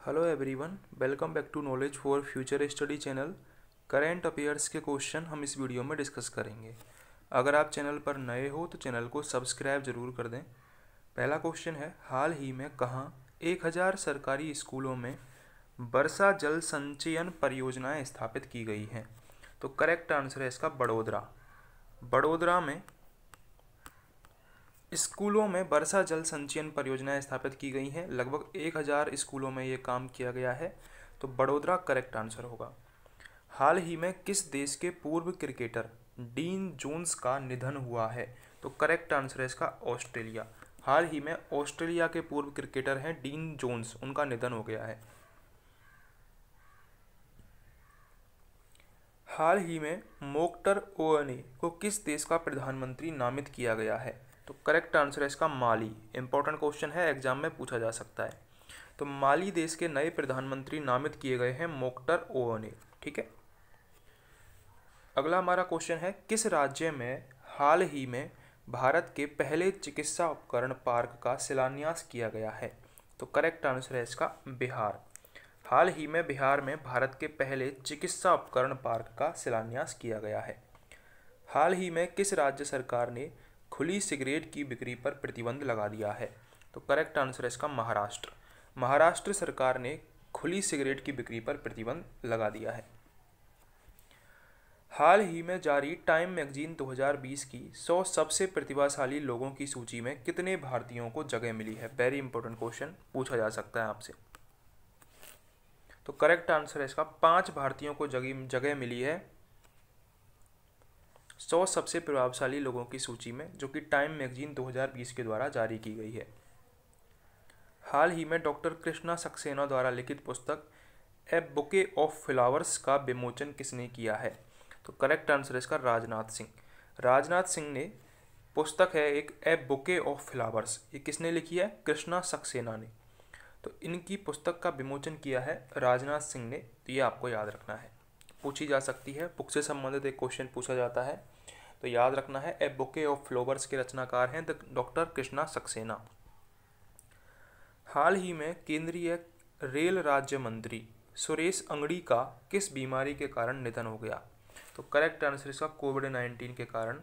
Hello everyone, welcome back to knowledge for future study channel. Current affairs के question हम इस video में discuss करेंगे। अगर आप चैनल पर नए हो तो चैनल को सब्सक्राइब जरूर कर दें। पहला क्वेश्चन है, हाल ही में कहाँ 1000 सरकारी स्कूलों में वर्षा जल संचयन परियोजनाएं स्थापित की गई हैं? तो करेक्ट आंसर है इसका बड़ोदरा। बड़ोदरा में स्कूलों में वर्षा जल संचयन परियोजनाएं स्थापित की गई हैं। लगभग 1000 स्कूलों में ये काम किया गया है, तो बड़ोदरा करेक्ट आंसर होगा। हाल ही में किस देश के पूर्व क्रिकेटर डीन जोन्स का निधन हुआ है? तो करेक्ट आंसर है इसका ऑस्ट्रेलिया। हाल ही में ऑस्ट्रेलिया के पूर्व क्रिकेटर हैं डीन जोन्स, उनका निधन हो गया है। हाल ही में मोक्टर ओअने को किस देश का प्रधानमंत्री नामित किया गया है? तो करेक्ट आंसर है इसका माली। इंपॉर्टेंट क्वेश्चन है, एग्जाम में पूछा जा सकता है। तो माली देश के नए प्रधानमंत्री नामित किए गए हैं मोक्टर ओअने। ठीक है। अगला हमारा क्वेश्चन है, किस राज्य में हाल ही में भारत के पहले चिकित्सा उपकरण पार्क का शिलान्यास किया गया है? तो करेक्ट आंसर है इसका बिहार। हाल ही में बिहार में भारत के पहले चिकित्सा उपकरण पार्क का शिलान्यास किया गया है। हाल ही में किस राज्य सरकार ने खुली सिगरेट की बिक्री पर प्रतिबंध लगा दिया है? तो करेक्ट आंसर है इसका महाराष्ट्र। महाराष्ट्र सरकार ने खुली सिगरेट की बिक्री पर प्रतिबंध लगा दिया है। हाल ही में जारी टाइम मैगजीन 2020 की 100 सबसे प्रतिभाशाली लोगों की सूची में कितने भारतीयों को जगह मिली है? वेरी इंपॉर्टेंट क्वेश्चन, पूछा जा सकता है आपसे। तो करेक्ट आंसर है इसका 5 भारतीयों को जगह मिली है 100 सबसे प्रभावशाली लोगों की सूची में, जो कि टाइम मैगजीन 2020 के द्वारा जारी की गई है। हाल ही में डॉक्टर कृष्णा सक्सेना द्वारा लिखित पुस्तक ए बुके ऑफ फ्लावर्स का विमोचन किसने किया है? तो करेक्ट आंसर है इसका राजनाथ सिंह। राजनाथ सिंह ने पुस्तक है एक ए बुके ऑफ फ्लावर्स, ये किसने लिखी है? कृष्णा सक्सेना ने। तो इनकी पुस्तक का विमोचन किया है राजनाथ सिंह ने। तो ये आपको याद रखना है, पूछी जा सकती है। बुक से संबंधित एक क्वेश्चन पूछा जाता है, तो याद रखना है। ए बुके ऑफ फ्लावर्स के रचनाकार हैं डॉक्टर कृष्णा सक्सेना। हाल ही में केंद्रीय रेल राज्य मंत्री सुरेश अंगड़ी का किस बीमारी के कारण निधन हो गया? तो करेक्ट आंसर इसका कोविड-19 के कारण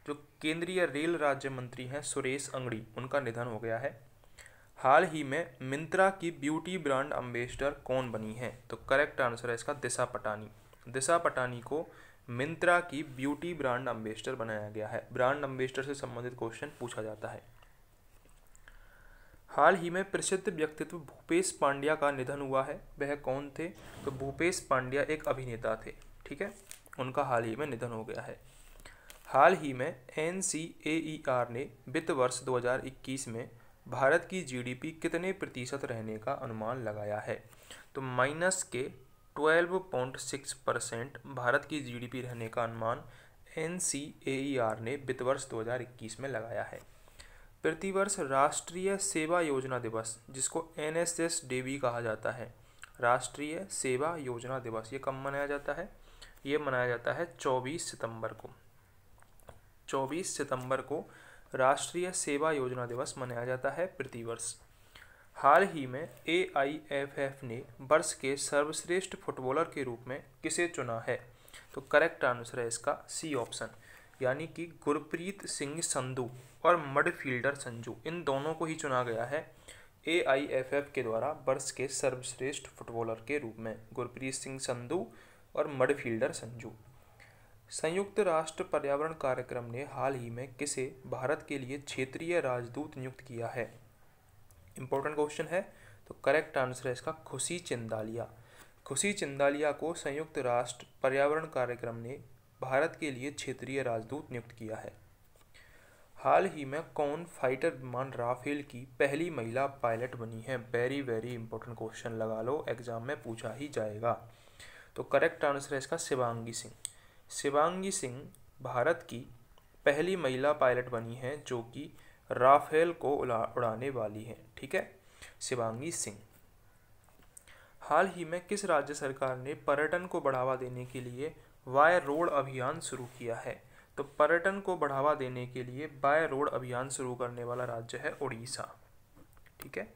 जो केंद्रीय रेल राज्य मंत्री हैं सुरेश अंगड़ी, उनका निधन हो गया है। हाल ही में मिंत्रा की ब्यूटी ब्रांड एम्बेसडर कौन बनी है? तो करेक्ट आंसर है इसका दिशा पटानी। दिशा पटानी को मिंत्रा की ब्यूटी ब्रांड एम्बेसडर बनाया गया है। ब्रांड एम्बेसडर से संबंधित क्वेश्चन पूछा जाता है। हाल ही में प्रसिद्ध व्यक्तित्व भूपेश पांड्या का निधन हुआ है, वह कौन थे? तो भूपेश पांड्या एक अभिनेता थे। ठीक है, उनका हाल ही में निधन हो गया है। हाल ही में NCAER ने वित्त वर्ष 2021 में भारत की GDP कितने प्रतिशत रहने का अनुमान लगाया है? तो माइनस के 12.6% भारत की GDP रहने का अनुमान NCAER ने वित्त वर्ष 2021 में लगाया है। प्रतिवर्ष राष्ट्रीय सेवा योजना दिवस, जिसको NSS डे भी कहा जाता है, राष्ट्रीय सेवा योजना दिवस, ये कब मनाया जाता है? ये मनाया जाता है 24 सितंबर को। 24 सितंबर को राष्ट्रीय सेवा योजना दिवस मनाया जाता है प्रतिवर्ष। हाल ही में AIFF ने वर्ष के सर्वश्रेष्ठ फुटबॉलर के रूप में किसे चुना है? तो करेक्ट आंसर है इसका सी ऑप्शन, यानी कि गुरप्रीत सिंह संधू और मिडफील्डर संजू, इन दोनों को ही चुना गया है AIFF के द्वारा वर्ष के सर्वश्रेष्ठ फुटबॉलर के रूप में, गुरप्रीत सिंह संधू और मिडफील्डर संजू। संयुक्त राष्ट्र पर्यावरण कार्यक्रम ने हाल ही में किसे भारत के लिए क्षेत्रीय राजदूत नियुक्त किया है? इंपॉर्टेंट क्वेश्चन है। तो करेक्ट आंसर है इसका खुशी चिंदालिया। खुशी चिंदालिया को संयुक्त राष्ट्र पर्यावरण कार्यक्रम ने भारत के लिए क्षेत्रीय राजदूत नियुक्त किया है। हाल ही में कौन फाइटर विमान राफेल की पहली महिला पायलट बनी है? वेरी वेरी इंपॉर्टेंट क्वेश्चन, लगा लो, एग्जाम में पूछा ही जाएगा। तो करेक्ट आंसर है इसका शिवांगी सिंह। शिवांगी सिंह भारत की पहली महिला पायलट बनी है जो कि राफेल को उड़ाने वाली है। ठीक है, शिवांगी सिंह। हाल ही में किस राज्य सरकार ने पर्यटन को बढ़ावा देने के लिए बाय रोड अभियान शुरू किया है? तो पर्यटन को बढ़ावा देने के लिए बाय रोड अभियान शुरू करने वाला राज्य है उड़ीसा। ठीक है,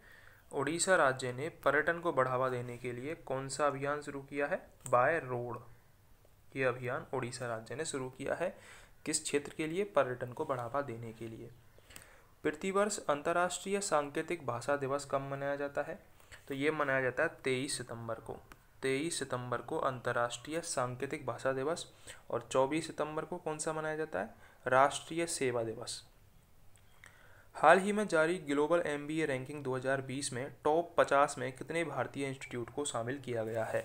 उड़ीसा राज्य ने पर्यटन को बढ़ावा देने के लिए कौन सा अभियान शुरू किया है? By road. ये अभियान उड़ीसा राज्य ने शुरू किया है किस क्षेत्र के लिए? पर्यटन को बढ़ावा देने के लिए। प्रतिवर्ष अंतर्राष्ट्रीय सांकेतिक भाषा दिवस कब मनाया जाता है? तो ये मनाया जाता है 23 सितंबर को। 23 सितंबर को अंतर्राष्ट्रीय सांकेतिक भाषा दिवस। और 24 सितंबर को कौन सा मनाया जाता है? राष्ट्रीय सेवा दिवस। हाल ही में जारी ग्लोबल MBA रैंकिंग 2020 में टॉप 50 में कितने भारतीय इंस्टीट्यूट को शामिल किया गया है?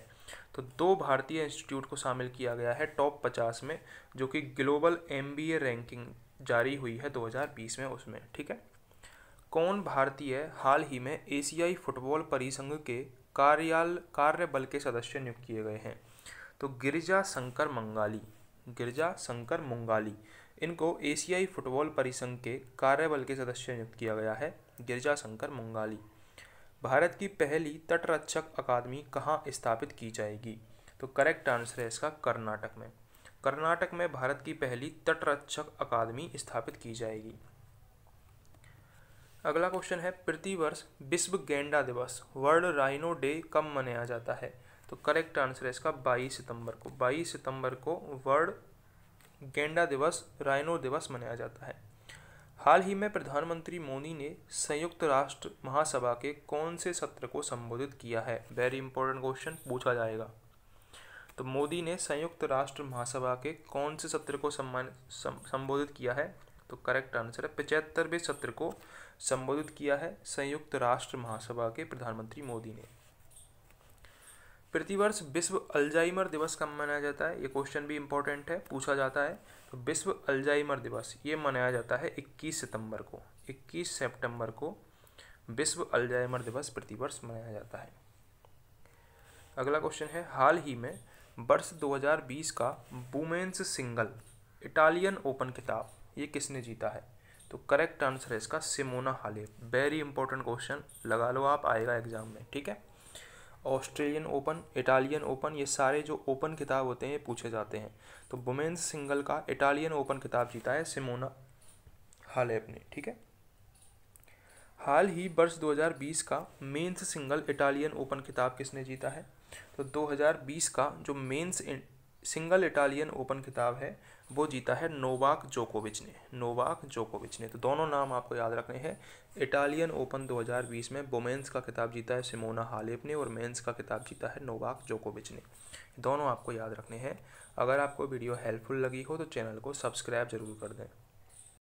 तो 2 भारतीय इंस्टीट्यूट को शामिल किया गया है टॉप 50 में, जो कि ग्लोबल MBA रैंकिंग जारी हुई है 2020 में उसमें। ठीक है। कौन भारतीय हाल ही में एशियाई फुटबॉल परिसंघ के कार्यबल के सदस्य नियुक्त किए गए हैं? तो गिरिजा शंकर मंगाली। गिरिजा शंकर मुंगाली, इनको एशियाई फुटबॉल परिसंघ के कार्यबल के सदस्य नियुक्त किया गया है। गिरिजा शंकर मुंगाली। भारत की पहली तटरक्षक अकादमी कहाँ स्थापित की जाएगी? तो करेक्ट आंसर है इसका कर्नाटक में। कर्नाटक में भारत की पहली तटरक्षक अकादमी स्थापित की जाएगी। अगला क्वेश्चन है, प्रतिवर्ष विश्व गैंडा दिवस वर्ल्ड राइनो डे कब मनाया जाता है? तो करेक्ट आंसर है इसका 22 सितंबर को। 22 सितंबर को वर्ल्ड गैंडा दिवस, राइनो दिवस मनाया जाता है। हाल ही में प्रधानमंत्री मोदी ने संयुक्त राष्ट्र महासभा के कौन से सत्र को संबोधित किया है? वेरी इंपॉर्टेंट क्वेश्चन पूछा जाएगा। तो मोदी ने संयुक्त राष्ट्र महासभा के कौन से सत्र को संबोधित किया है? तो करेक्ट आंसर है 75वें सत्र को संबोधित किया है संयुक्त राष्ट्र महासभा के प्रधानमंत्री मोदी ने। प्रतिवर्ष विश्व अल्जाइमर दिवस कब मनाया जाता है? ये क्वेश्चन भी इंपॉर्टेंट है, पूछा जाता है। तो विश्व अल्जाइमर दिवस ये मनाया जाता है 21 सितंबर को। 21 सितंबर को विश्व अल्जाइमर दिवस प्रतिवर्ष मनाया जाता है। अगला क्वेश्चन है, हाल ही में वर्ष 2020 का वुमेन्स सिंगल इटालियन ओपन खिताब ये किसने जीता है? तो करेक्ट आंसर है इसका Simona Halep. Very important question, लगा लो आप, आएगा एग्जाम में। ठीक है। ऑस्ट्रेलियन ओपन, इटालियन ओपन, ये सारे जो ओपन खिताब होते हैं ये पूछे जाते हैं। तो वुमेन्स सिंगल का इटालियन ओपन खिताब जीता है सिमोना हालेप ने। ठीक है। हाल ही वर्ष 2020 का मेंस सिंगल इटालियन ओपन खिताब किसने जीता है? तो 2020 का जो मेंस सिंगल इटालियन ओपन खिताब है वो जीता है नोवाक जोकोविच ने। नोवाक जोकोविच ने। तो दोनों नाम आपको याद रखने हैं। इटालियन ओपन 2020 में वुमेन्स का खिताब जीता है सिमोना हालेप ने और मेंस का खिताब जीता है नोवाक जोकोविच ने। दोनों आपको याद रखने हैं। अगर आपको वीडियो हेल्पफुल लगी हो तो चैनल को सब्सक्राइब जरूर कर दें।